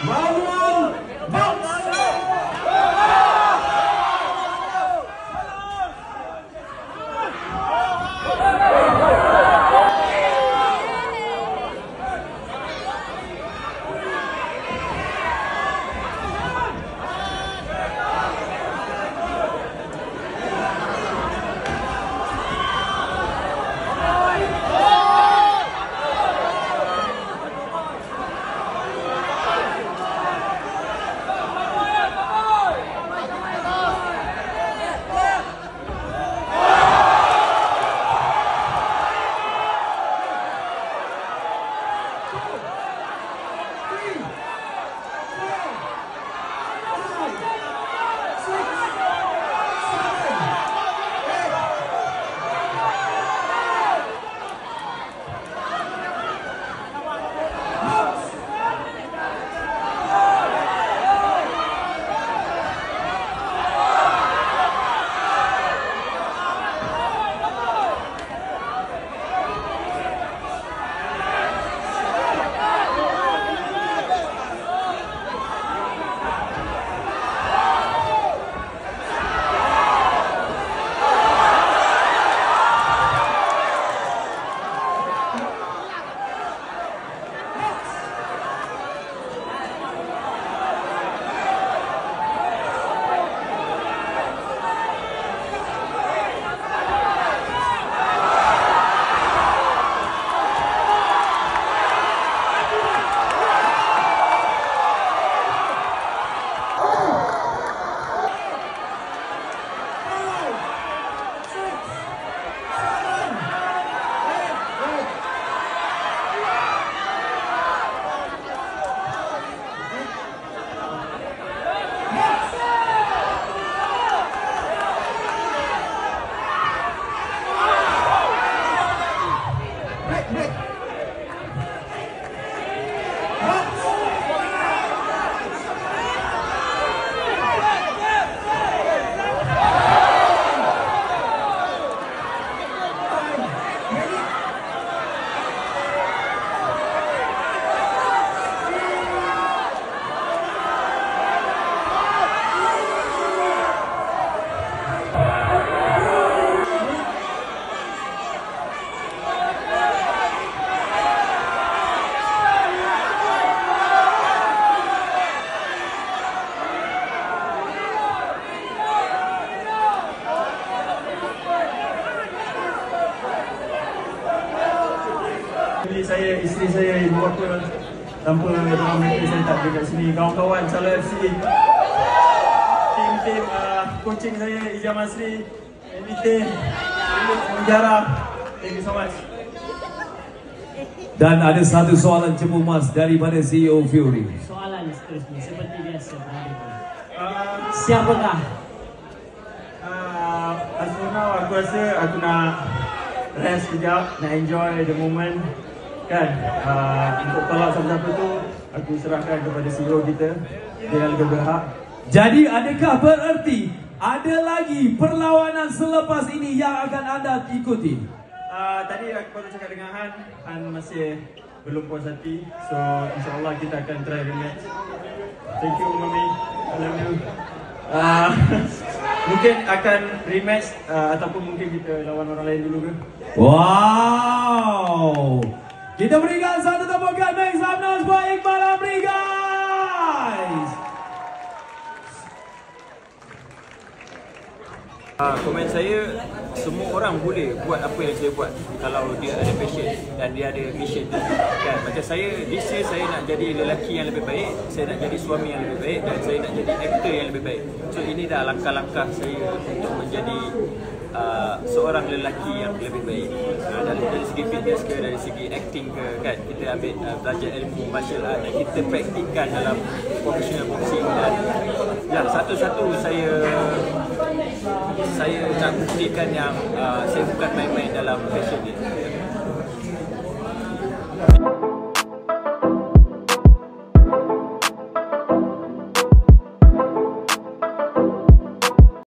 Marwan Box. Saya, isteri saya, ibu bapa, tanpa orang mereka saya tak ada kat sini. Kawan-kawan Salah FC, tim coaching saya Ijam Asri, Editing, Menjara. Thank you so much. Dan ada satu soalan cemumas daripada CEO Fury. Soalan seterusnya seperti biasa. Siapakah? As for now, aku rasa aku nak rest sekejap, nak enjoy the moment. Kan, untuk tolak siapa-siapa tu aku serahkan kepada CEO kita. Dia yang lebih berhak. Jadi adakah bererti ada lagi perlawanan selepas ini yang akan anda ikuti? Tadi aku baru cakap dengan Han masih belum puas hati. So insyaAllah kita akan try rematch. Thank you Mami, I love you. Mungkin akan rematch ataupun mungkin kita lawan orang lain dulu ke? Wow! Kita berikan satu tepukan make some noise buat Iqbal Amri, guys! Komen saya, semua orang boleh buat apa yang saya buat kalau dia ada passion dan dia ada mission kan. Macam saya, this year saya nak jadi lelaki yang lebih baik, saya nak jadi suami yang lebih baik dan saya nak jadi aktor yang lebih baik. So ini dah langkah-langkah saya untuk menjadi seorang lelaki yang lebih baik. Dari segi fitness ke, dari segi acting ke kan, kita ambil belajar ilmu martial art dan kita praktikkan dalam professional boxing. Dan ya, satu-satu saya nak buktikan yang saya bukan main-main dalam passion ni.